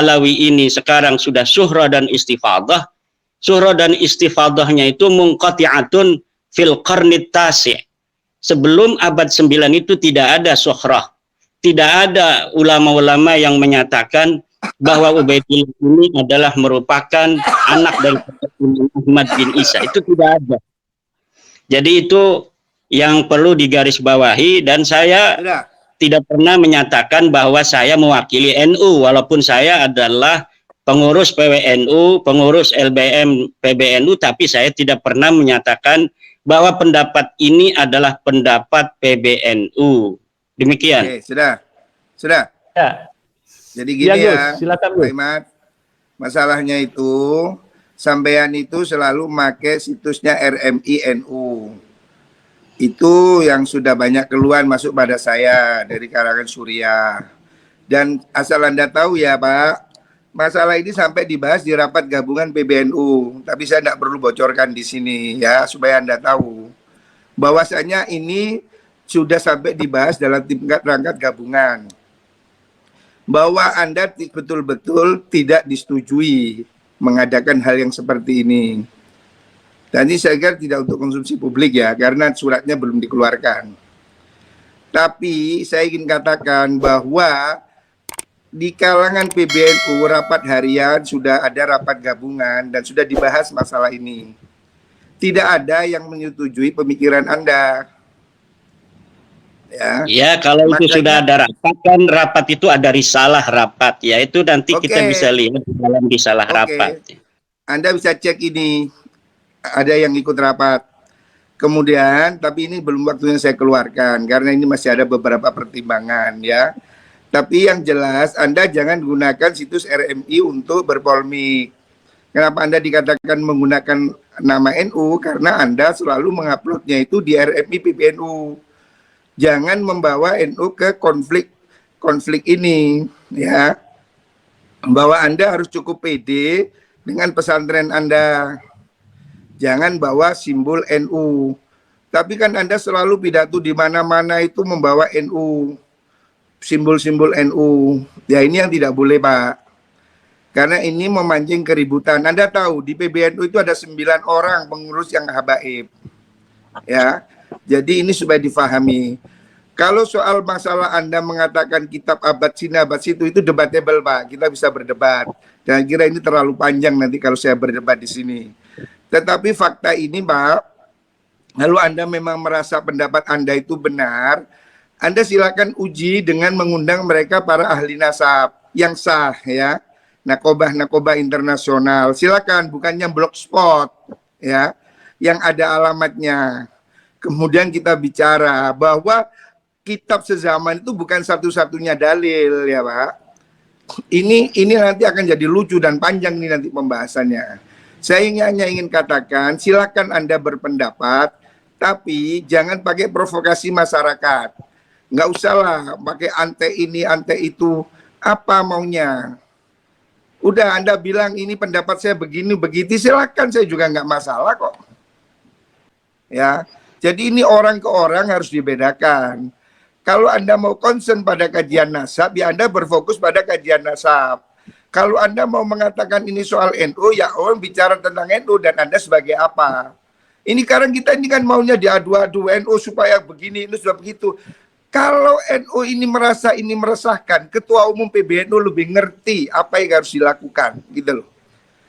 Alawi ini sekarang sudah syuhra dan istifadah. Syuhra dan istifadahnya itu munqati'atun fil qarnit tasi'. Sebelum abad 9 itu tidak ada syuhrah. Tidak ada ulama-ulama yang menyatakan bahwa Ubaidillah ini adalah merupakan anak dari Ahmad bin Isa. Itu tidak ada. Jadi itu yang perlu digarisbawahi, dan saya tidak pernah menyatakan bahwa saya mewakili NU, walaupun saya adalah pengurus PWNU, pengurus LBM PBNU, tapi saya tidak pernah menyatakan bahwa pendapat ini adalah pendapat PBNU. Demikian. Oke, sudah. Ya. Jadi gini ya, silakan Pak Imad. Masalahnya itu, sampean itu selalu pakai situsnya RMI NU. Itu yang sudah banyak keluhan masuk pada saya dari kalangan Suriah. Dan asal Anda tahu ya Pak, masalah ini sampai dibahas di rapat gabungan PBNU. Tapi saya tidak perlu bocorkan di sini ya, supaya Anda tahu. Bahwasanya ini sudah sampai dibahas dalam tingkat rangkat gabungan. Bahwa Anda betul-betul tidak disetujui mengadakan hal yang seperti ini. Dan ini saya kira tidak untuk konsumsi publik ya, karena suratnya belum dikeluarkan. Tapi saya ingin katakan bahwa di kalangan PBNU rapat harian sudah ada rapat gabungan dan sudah dibahas masalah ini. Tidak ada yang menyetujui pemikiran Anda. Ya, kalau makanya, itu sudah ada rapat, kan rapat itu ada risalah rapat, ya itu nanti kita bisa lihat dalam risalah rapat. Anda bisa cek ini, ada yang ikut rapat. Kemudian, tapi ini belum waktunya saya keluarkan, karena ini masih ada beberapa pertimbangan ya. Tapi yang jelas, Anda jangan gunakan situs RMI untuk berpolemik. Kenapa Anda dikatakan menggunakan nama NU? Karena Anda selalu menguploadnya itu di RMI PBNU. Jangan membawa NU ke konflik ini ya. Bahwa Anda harus cukup pede dengan pesantren Anda. Jangan bawa simbol NU. Tapi kan Anda selalu pidato di mana-mana itu membawa NU. Simbol-simbol NU. Ya ini yang tidak boleh Pak. Karena ini memancing keributan. Anda tahu di PBNU itu ada 9 orang pengurus yang habaib. Ya. Jadi ini supaya difahami. Kalau soal masalah Anda mengatakan kitab abad sini abad situ itu debatable Pak. Kita bisa berdebat. Dan kira ini terlalu panjang nanti kalau saya berdebat di sini. Tetapi fakta ini Pak, lalu Anda memang merasa pendapat Anda itu benar, Anda silakan uji dengan mengundang mereka para ahli nasab yang sah ya. Nakobah internasional. Silakan, bukannya blogspot ya, yang ada alamatnya. Kemudian kita bicara bahwa kitab sezaman itu bukan satu-satunya dalil ya Pak. Ini nanti akan jadi lucu dan panjang nih nanti pembahasannya. Saya hanya ingin katakan silakan Anda berpendapat, tapi jangan pakai provokasi masyarakat. Nggak usah lah pakai ante ini ante itu, apa maunya. Udah Anda bilang ini pendapat saya begini begitu, silakan, saya juga nggak masalah kok. Ya. Jadi ini orang ke orang harus dibedakan. Kalau Anda mau concern pada kajian nasab, ya Anda berfokus pada kajian nasab. Kalau Anda mau mengatakan ini soal NU, ya orang bicara tentang NU dan Anda sebagai apa? Ini sekarang kita ini kan maunya diadu-adu NU supaya begini, ini sudah begitu. Kalau NU ini merasa ini meresahkan, Ketua Umum PBNU lebih ngerti apa yang harus dilakukan, gitu loh.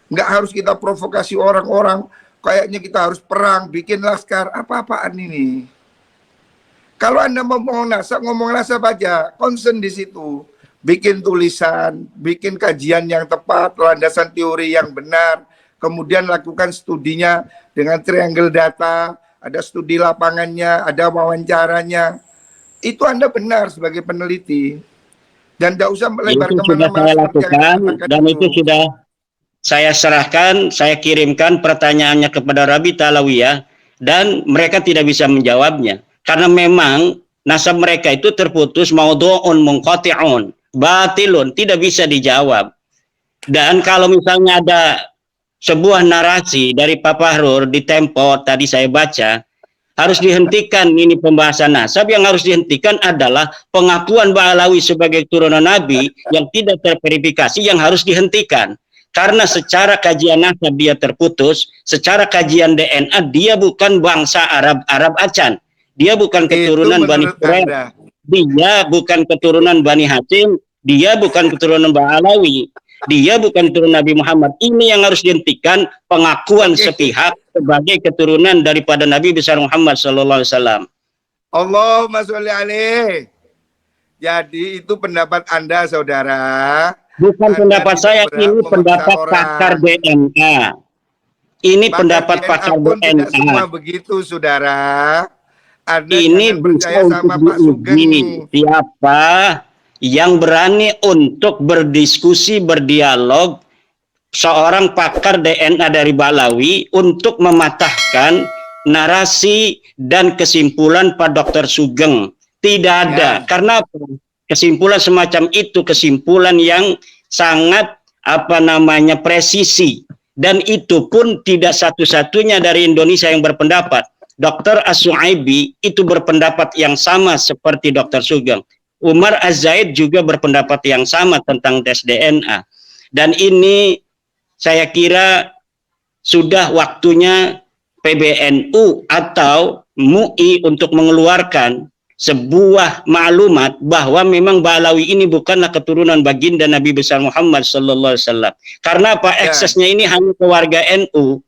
Nggak harus kita provokasi orang-orang. Kayaknya kita harus perang, bikin laskar, apa-apaan ini. Kalau Anda mau ngomong nasab aja, concern di situ. Bikin tulisan, bikin kajian yang tepat, landasan teori yang benar, kemudian lakukan studinya dengan triangle data, ada studi lapangannya, ada wawancaranya. Itu Anda benar sebagai peneliti. Dan tidak usah melebar kemana-mana. Itu sudah saya lakukan, dan itu sudah saya serahkan, saya kirimkan pertanyaannya kepada Rabi Talawiyah, dan mereka tidak bisa menjawabnya. Karena memang nasab mereka itu terputus, maudhu'un munqati'un, batilun, tidak bisa dijawab. Dan kalau misalnya ada sebuah narasi dari Pak Fahrur di Tempo, tadi saya baca, Harus dihentikan ini pembahasan nasab. Yang harus dihentikan adalah pengakuan Ba'alawi sebagai turunan Nabi yang tidak terverifikasi, yang harus dihentikan. Karena secara kajian nasab dia terputus, secara kajian DNA dia bukan bangsa Arab Acan. Dia bukan keturunan Bani Quraisy. Dia bukan keturunan Bani Hashim, dia bukan keturunan Ba'alawi. Dia bukan keturunan Nabi Muhammad. Ini yang harus dihentikan, pengakuan sepihak sebagai keturunan daripada Nabi besar Muhammad sallallahu alaihi wasallam. Allahumma sholli alaih. Jadi itu pendapat Anda, saudara. Bukan pendapat saya, ini pendapat pakar DNA. Ini pendapat pakar DNA. Semua begitu, saudara. Anda ini bisa untuk diuji. Siapa yang berani untuk berdiskusi, berdialog, seorang pakar DNA dari Ba'alawi untuk mematahkan narasi dan kesimpulan Pak Dr. Sugeng. Tidak ada. Karena kesimpulan semacam itu kesimpulan yang sangat presisi, dan itu pun tidak satu-satunya dari Indonesia yang berpendapat. Dr. As-Su'aibi itu berpendapat yang sama seperti Dr. Sugeng. Umar Az-Zaid juga berpendapat yang sama tentang tes DNA. Dan ini saya kira sudah waktunya PBNU atau MUI untuk mengeluarkan sebuah maklumat bahwa memang Ba'alawi ini bukanlah keturunan baginda Nabi besar Muhammad sallallahu alaihi wasallam. Karena apa? Eksesnya ini hanya ke warga NU.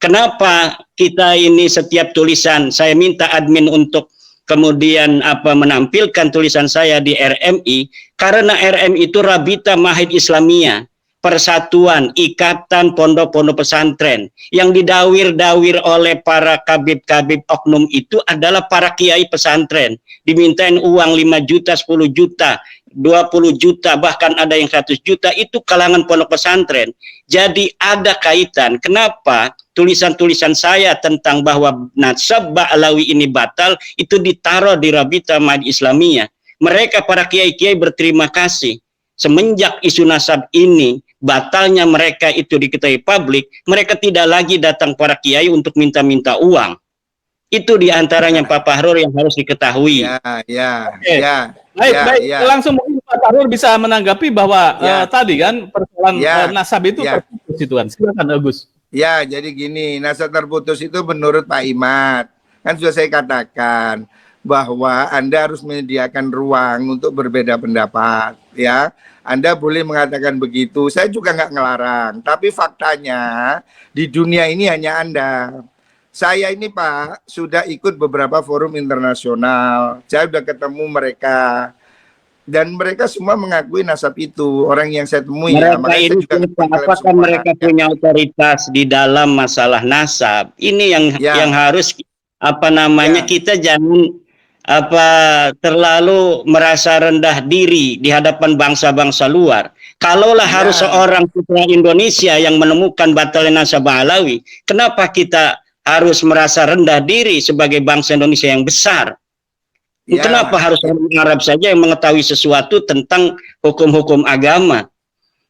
Kenapa kita ini setiap tulisan saya minta admin untuk kemudian menampilkan tulisan saya di RMI, karena RMI itu Rabita Mahid Islamiyah, persatuan, ikatan pondok-pondok pesantren. Yang didawir-dawir oleh para kabib-kabib oknum itu adalah para kiai pesantren. Dimintain uang 5 juta, 10 juta, 20 juta, bahkan ada yang 100 juta, itu kalangan pondok pesantren. Jadi ada kaitan. Kenapa tulisan-tulisan saya tentang bahwa nasab Ba'alawi ini batal, itu ditaruh di Rabita Mahid Islamiyah. Mereka para kiai-kiai berterima kasih. Semenjak isu nasab ini, batalnya mereka itu diketahui publik, mereka tidak lagi datang para kiai untuk minta-minta uang. Itu diantaranya Pak Fahrur yang harus diketahui. Baik. Langsung mungkin Pak Fahrur bisa menanggapi bahwa tadi kan persoalan nasab itu terputus itu kan. Silakan Agus. Ya, jadi gini, nasab terputus itu menurut Pak Imad. Kan sudah saya katakan bahwa Anda harus menyediakan ruang untuk berbeda pendapat, ya. Anda boleh mengatakan begitu, saya juga nggak ngelarang. Tapi faktanya di dunia ini hanya Anda. Saya ini Pak sudah ikut beberapa forum internasional. Saya sudah ketemu mereka dan mereka semua mengakui nasab itu. Orang yang saya temui mereka ya, ini apakah mereka punya otoritas di dalam masalah nasab? Ini yang harus kita jangan terlalu merasa rendah diri di hadapan bangsa-bangsa luar. Kalaulah harus seorang putra Indonesia yang menemukan batalnya nasab Ba'alawi, kenapa kita harus merasa rendah diri sebagai bangsa Indonesia yang besar? Kenapa harus orang Arab saja yang mengetahui sesuatu tentang hukum-hukum agama?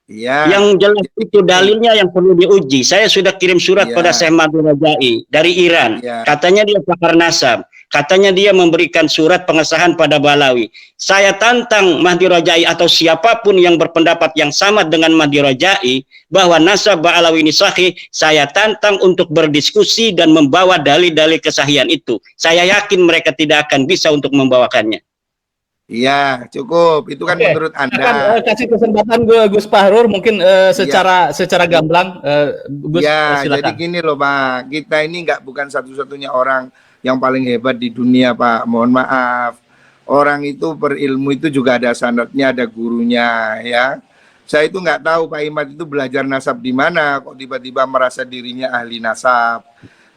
Yang jelas itu dalilnya yang perlu diuji. Saya sudah kirim surat pada Syekh Mahdi Rajai dari Iran. Katanya dia pakar nasab. Katanya dia memberikan surat pengesahan pada Ba'alawi. Saya tantang Mahdi Rajai atau siapapun yang berpendapat yang sama dengan Mahdi Rajai bahwa nasab Ba'alawi ini sahih, saya tantang untuk berdiskusi dan membawa dalil-dalil kesahihan itu. Saya yakin mereka tidak akan bisa untuk membawakannya. Iya, cukup. Itu kan menurut Anda. Akan kasih kesempatan Gus Fahrur mungkin secara gamblang. Gus, silakan. Jadi gini loh Pak, kita ini bukan satu-satunya orang yang paling hebat di dunia Pak. Mohon maaf. Orang itu berilmu itu juga ada sanadnya, ada gurunya ya. Saya itu nggak tahu Pak Imad itu belajar nasab di mana, kok tiba-tiba merasa dirinya ahli nasab.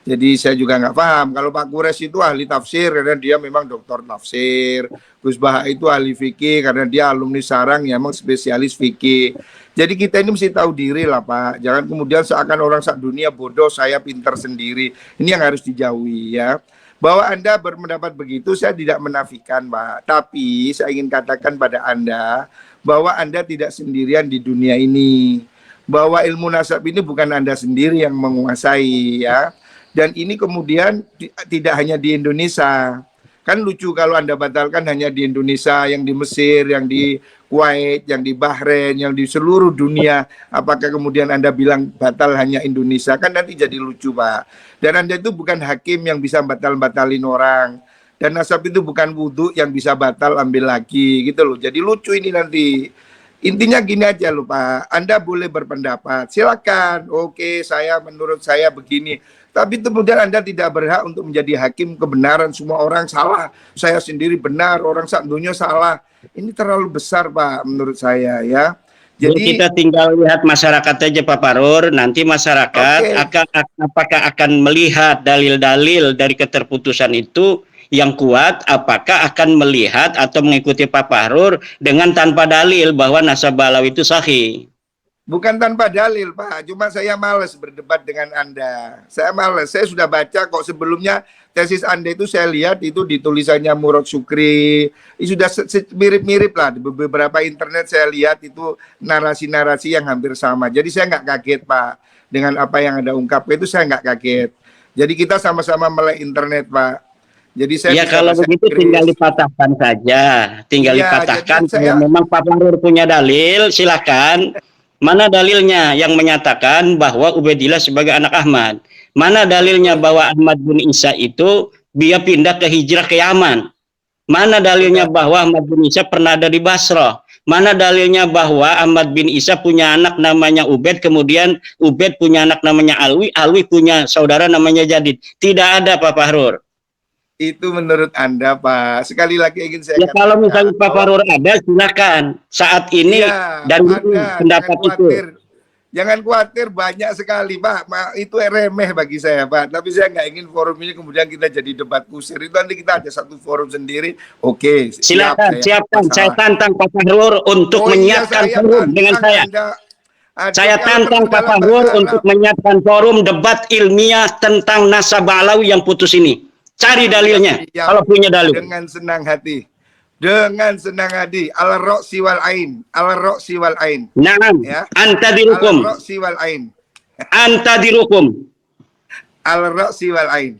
Jadi saya juga nggak paham. Kalau Pak Kures itu ahli tafsir karena dia memang doktor tafsir. Gus Baha itu ahli fikih karena dia alumni Sarang yang memang spesialis fikih. Jadi kita ini mesti tahu diri lah Pak. Jangan kemudian seakan orang sak dunia bodoh, saya pintar sendiri. Ini yang harus dijauhi ya. Bahwa Anda berpendapat begitu saya tidak menafikan Pak. Tapi saya ingin katakan pada Anda bahwa Anda tidak sendirian di dunia ini. Bahwa ilmu nasab ini bukan Anda sendiri yang menguasai ya. Dan ini kemudian tidak hanya di Indonesia. Kan lucu kalau Anda batalkan hanya di Indonesia, yang di Mesir, yang di Kuwait, yang di Bahrain, yang di seluruh dunia. Apakah kemudian Anda bilang batal hanya Indonesia? Kan nanti jadi lucu, Pak. Dan Anda itu bukan hakim yang bisa batal-batalin orang. Dan nasab itu bukan wudhu yang bisa batal ambil lagi, gitu loh. Jadi lucu ini nanti. Intinya gini aja loh Pak, Anda boleh berpendapat, silakan. Oke, menurut saya begini. Tapi kemudian Anda tidak berhak untuk menjadi hakim kebenaran. Semua orang salah, saya sendiri benar, orang sak dunia salah. Ini terlalu besar Pak menurut saya ya. Jadi kita tinggal lihat masyarakat aja Pak Fahrur, nanti masyarakat apakah akan melihat dalil-dalil dari keterputusan itu yang kuat, apakah akan melihat atau mengikuti Pak Fahrur dengan tanpa dalil bahwa nasabah Alawi itu sahih. Bukan tanpa dalil Pak, cuma saya malas berdebat dengan Anda. Saya malas, saya sudah baca kok sebelumnya tesis Anda itu saya lihat itu di tulisannya Murad Syukri. Sudah mirip-mirip lah, di beberapa internet saya lihat itu narasi-narasi yang hampir sama. Jadi saya nggak kaget Pak, dengan apa yang Anda ungkapkan itu saya nggak kaget. Jadi kita sama-sama melek internet Pak. Jadi saya kalau begitu tinggal dipatahkan saja, tinggal dipatahkan. Kalau memang Pak Fahrur punya dalil, silakan. Mana dalilnya yang menyatakan bahwa Ubaidillah sebagai anak Ahmad? Mana dalilnya bahwa Ahmad bin Isa itu dia pindah ke hijrah ke Yaman? Mana dalilnya bahwa Ahmad bin Isa pernah ada di Basrah? Mana dalilnya bahwa Ahmad bin Isa punya anak namanya Ubaid, kemudian Ubaid punya anak namanya Alwi, Alwi punya saudara namanya Jadid? Tidak ada Pak Fahrur. Itu menurut Anda Pak. Sekali lagi ingin saya katakan, kalau misalnya Pak Fahrur ada, silakan. Saat ini dari pendapat itu. Jangan khawatir, banyak sekali Pak. Itu remeh bagi saya Pak. Tapi saya nggak ingin forum ini kemudian kita jadi debat kusir. Itu nanti kita ada satu forum sendiri. Oke, silakan, siapkan. Saya tantang Pak Fahrur untuk menyiapkan forum dengan saya. Saya tantang Pak Fahrur untuk menyiapkan forum debat ilmiah tentang nasabah Alawi yang putus ini. Cari dalilnya, kalau punya dalil. Dengan senang hati. Dengan senang hati. Al-Ra'si wal Ain. Al-Ra'si wal Ain. Naam. Ya. Anta dirukum. Al-Ra'si wal Ain. Anta dirukum. Al-Ra'si wal Ain.